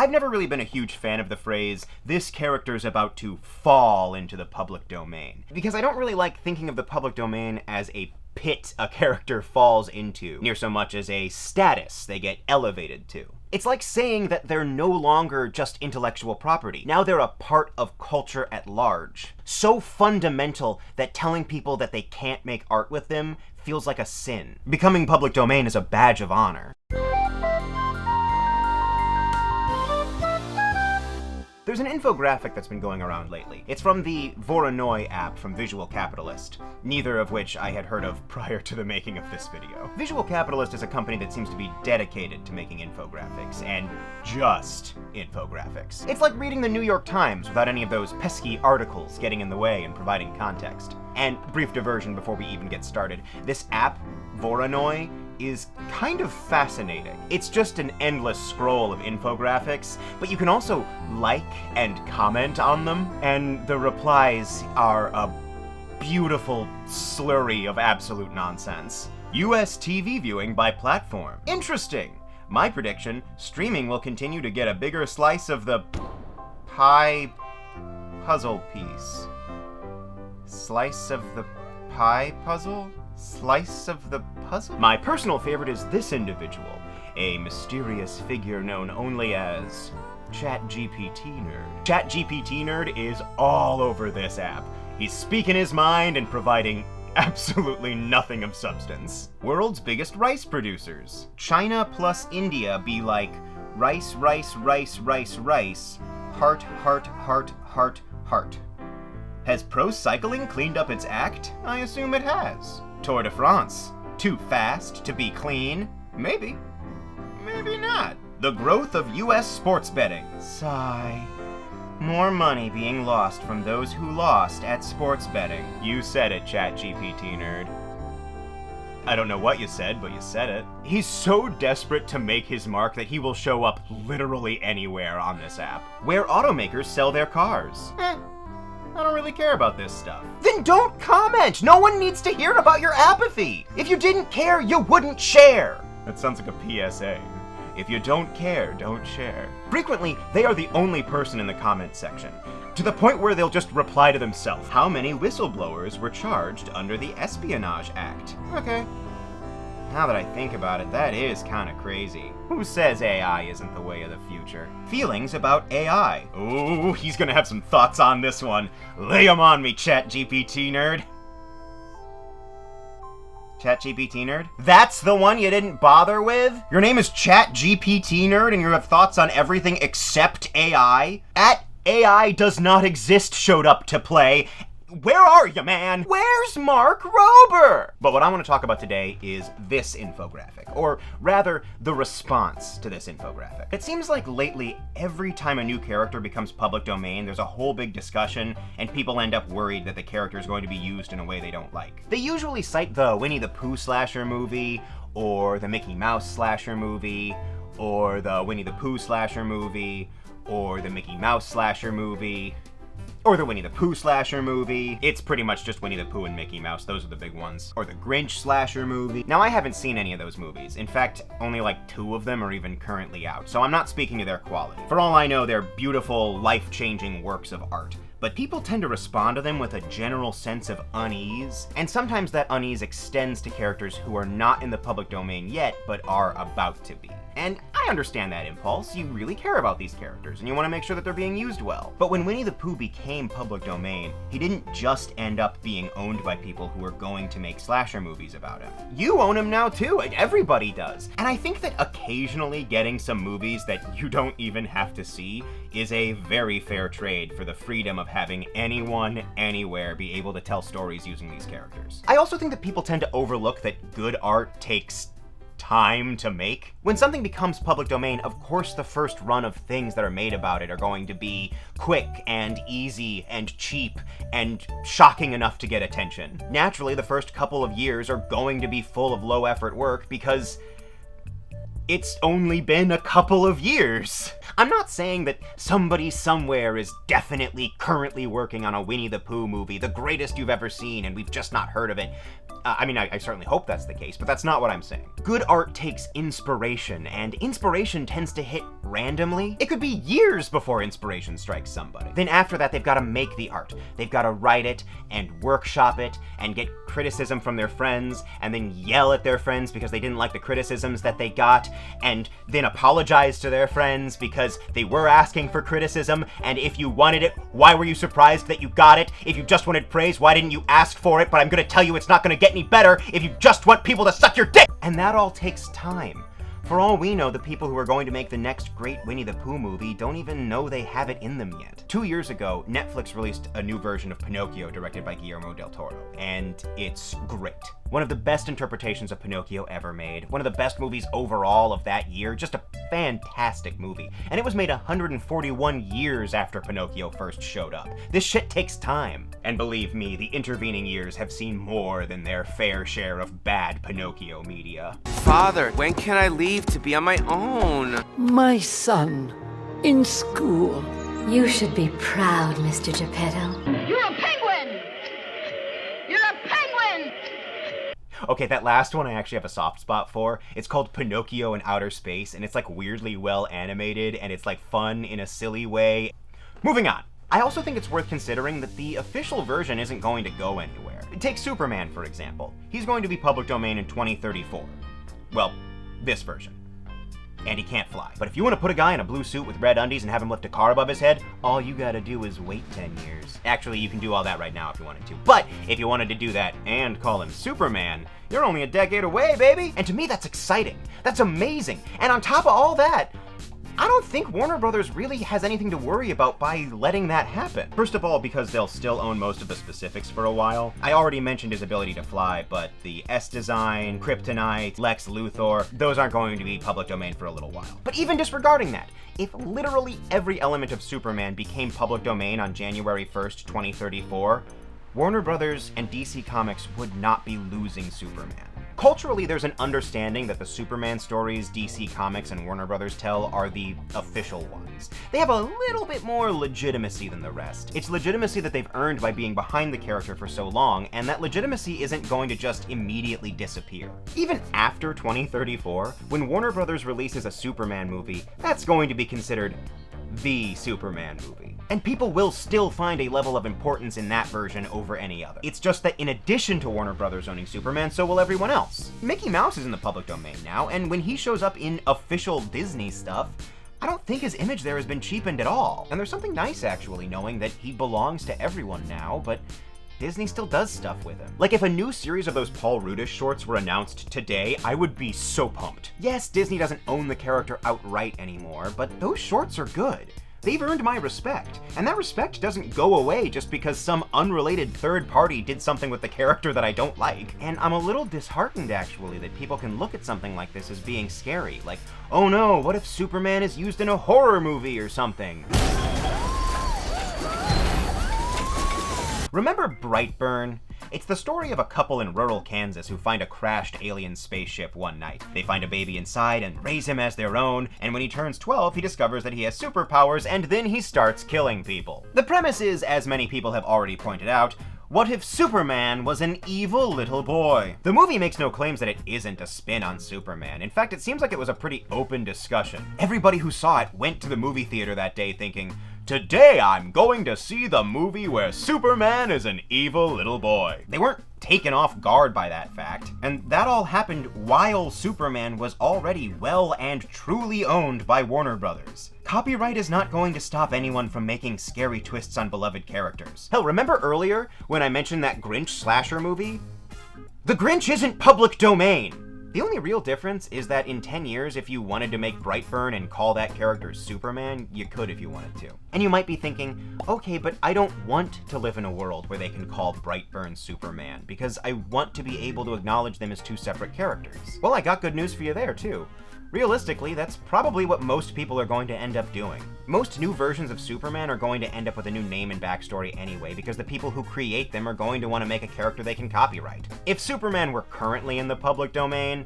I've never really been a huge fan of the phrase, "this character's about to fall into the public domain," because I don't really like thinking of the public domain as a pit a character falls into, near so much as a status they get elevated to. It's like saying that they're no longer just intellectual property. Now they're a part of culture at large. So fundamental that telling people that they can't make art with them feels like a sin. Becoming public domain is a badge of honor. There's an infographic that's been going around lately. It's from the Voronoi app from Visual Capitalist, neither of which I had heard of prior to the making of this video. Visual Capitalist is a company that seems to be dedicated to making infographics, and just infographics. It's like reading the New York Times without any of those pesky articles getting in the way and providing context. And brief diversion before we even get started, this app, Voronoi, is kind of fascinating. It's just an endless scroll of infographics, but you can also like and comment on them, and the replies are a beautiful slurry of absolute nonsense. US TV viewing by platform. Interesting. My prediction, streaming will continue to get a bigger slice of the pie puzzle piece. Slice of the pie puzzle? Slice of the puzzle? My personal favorite is this individual, a mysterious figure known only as ChatGPT Nerd. ChatGPT Nerd is all over this app. He's speaking his mind and providing absolutely nothing of substance. World's biggest rice producers. China plus India be like rice, rice, rice, rice, rice, heart, heart, heart, heart, heart. Has pro cycling cleaned up its act? I assume it has. Tour de France. Too fast to be clean? Maybe. Maybe not. The growth of US sports betting. Sigh. More money being lost from those who lost at sports betting. You said it, ChatGPT Nerd. I don't know what you said, but you said it. He's so desperate to make his mark that he will show up literally anywhere on this app. Where automakers sell their cars. I don't really care about this stuff. Then don't comment! No one needs to hear about your apathy! If you didn't care, you wouldn't share! That sounds like a PSA. If you don't care, don't share. Frequently, they are the only person in the comment section, to the point where they'll just reply to themselves. How many whistleblowers were charged under the Espionage Act? Okay. Now that I think about it, that is kinda crazy. Who says AI isn't the way of the future? Feelings about AI. Ooh, he's gonna have some thoughts on this one. Lay 'em on me, ChatGPT Nerd. ChatGPT Nerd? That's the one you didn't bother with? Your name is ChatGPT Nerd and you have thoughts on everything except AI? At AI does not exist showed up to play. Where are you, man? Where's Mark Rober? But what I want to talk about today is this infographic, or rather, the response to this infographic. It seems like lately, every time a new character becomes public domain, there's a whole big discussion, and people end up worried that the character is going to be used in a way they don't like. They usually cite the Winnie the Pooh slasher movie, or the Mickey Mouse slasher movie, or the Winnie the Pooh slasher movie, or the Mickey Mouse slasher movie, or the Winnie the Pooh slasher movie. It's pretty much just Winnie the Pooh and Mickey Mouse, those are the big ones. Or the Grinch slasher movie. Now, I haven't seen any of those movies. In fact, only like 2 of them are even currently out, so I'm not speaking to their quality. For all I know, they're beautiful, life-changing works of art. But people tend to respond to them with a general sense of unease, and sometimes that unease extends to characters who are not in the public domain yet, but are about to be. And I understand that impulse. You really care about these characters, and you want to make sure that they're being used well. But when Winnie the Pooh became public domain, he didn't just end up being owned by people who were going to make slasher movies about him. You own him now too, everybody does. And I think that occasionally getting some movies that you don't even have to see is a very fair trade for the freedom of having anyone, anywhere be able to tell stories using these characters. I also think that people tend to overlook that good art takes time to make. When something becomes public domain, of course the first run of things that are made about it are going to be quick and easy and cheap and shocking enough to get attention. Naturally, the first couple of years are going to be full of low effort work because It's only been a couple of years. I'm not saying that somebody somewhere is definitely currently working on a Winnie the Pooh movie, the greatest you've ever seen, and we've just not heard of it. I certainly hope that's the case, but that's not what I'm saying. Good art takes inspiration, and inspiration tends to hit randomly. It could be years before inspiration strikes somebody. Then after that, they've got to make the art. They've got to write it, and workshop it, and get criticism from their friends, and then yell at their friends because they didn't like the criticisms that they got, and then apologize to their friends because they were asking for criticism, and if you wanted it, why were you surprised that you got it? If you just wanted praise, why didn't you ask for it? But I'm gonna tell you it's not gonna get any better if you just want people to suck your dick! And that all takes time. For all we know, the people who are going to make the next great Winnie the Pooh movie don't even know they have it in them yet. 2 years ago, Netflix released a new version of Pinocchio directed by Guillermo del Toro, and it's great. One of the best interpretations of Pinocchio ever made, one of the best movies overall of that year, just a fantastic movie. And it was made 141 years after Pinocchio first showed up. This shit takes time. And believe me, the intervening years have seen more than their fair share of bad Pinocchio media. Father, when can I leave to be on my own? My son, in school. You should be proud, Mr. Geppetto. You're a penguin! You're a penguin! Okay, that last one I actually have a soft spot for. It's called Pinocchio in Outer Space, and it's like weirdly well animated, and it's like fun in a silly way. Moving on. I also think it's worth considering that the official version isn't going to go anywhere. Take Superman, for example. He's going to be public domain in 2034. Well, this version. And he can't fly. But if you want to put a guy in a blue suit with red undies and have him lift a car above his head, all you gotta do is wait 10 years. Actually, you can do all that right now if you wanted to. But if you wanted to do that and call him Superman, you're only a decade away, baby! And to me, that's exciting. That's amazing. And on top of all that, I don't think Warner Brothers really has anything to worry about by letting that happen. First of all, because they'll still own most of the specifics for a while. I already mentioned his ability to fly, but the S-Design, Kryptonite, Lex Luthor, those aren't going to be public domain for a little while. But even disregarding that, if literally every element of Superman became public domain on January 1st, 2034, Warner Brothers and DC Comics would not be losing Superman. Culturally, there's an understanding that the Superman stories DC Comics and Warner Brothers tell are the official ones. They have a little bit more legitimacy than the rest. It's legitimacy that they've earned by being behind the character for so long, and that legitimacy isn't going to just immediately disappear. Even after 2034, when Warner Brothers releases a Superman movie, that's going to be considered the Superman movie. And people will still find a level of importance in that version over any other. It's just that in addition to Warner Brothers owning Superman, so will everyone else. Mickey Mouse is in the public domain now, and when he shows up in official Disney stuff, I don't think his image there has been cheapened at all. And there's something nice, actually, knowing that he belongs to everyone now, but Disney still does stuff with him. Like, if a new series of those Paul Rudish shorts were announced today, I would be so pumped. Yes, Disney doesn't own the character outright anymore, but those shorts are good. They've earned my respect, and that respect doesn't go away just because some unrelated third party did something with the character that I don't like. And I'm a little disheartened, actually, that people can look at something like this as being scary. Like, oh no, what if Superman is used in a horror movie or something? Remember Brightburn? It's the story of a couple in rural Kansas who find a crashed alien spaceship one night. They find a baby inside and raise him as their own, and when he turns 12, he discovers that he has superpowers, and then he starts killing people. The premise is, as many people have already pointed out, what if Superman was an evil little boy? The movie makes no claims that it isn't a spin on Superman. In fact, it seems like it was a pretty open discussion. Everybody who saw it went to the movie theater that day thinking, today I'm going to see the movie where Superman is an evil little boy. They weren't taken off guard by that fact, and that all happened while Superman was already well and truly owned by Warner Brothers. Copyright is not going to stop anyone from making scary twists on beloved characters. Hell, remember earlier when I mentioned that Grinch slasher movie? The Grinch isn't public domain! The only real difference is that in 10 years, if you wanted to make Brightburn and call that character Superman, you could if you wanted to. And you might be thinking, okay, but I don't want to live in a world where they can call Brightburn Superman, because I want to be able to acknowledge them as two separate characters. Well, I got good news for you there, too. Realistically, that's probably what most people are going to end up doing. Most new versions of Superman are going to end up with a new name and backstory anyway, because the people who create them are going to want to make a character they can copyright. If Superman were currently in the public domain,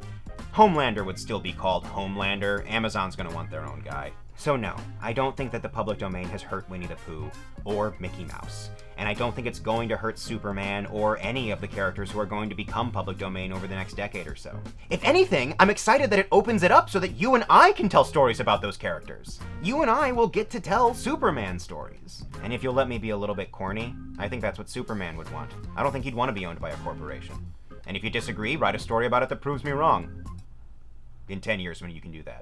Homelander would still be called Homelander. Amazon's gonna want their own guy. So no, I don't think that the public domain has hurt Winnie the Pooh or Mickey Mouse. And I don't think it's going to hurt Superman or any of the characters who are going to become public domain over the next decade or so. If anything, I'm excited that it opens it up so that you and I can tell stories about those characters. You and I will get to tell Superman stories. And if you'll let me be a little bit corny, I think that's what Superman would want. I don't think he'd want to be owned by a corporation. And if you disagree, write a story about it that proves me wrong. In 10 years when you can do that.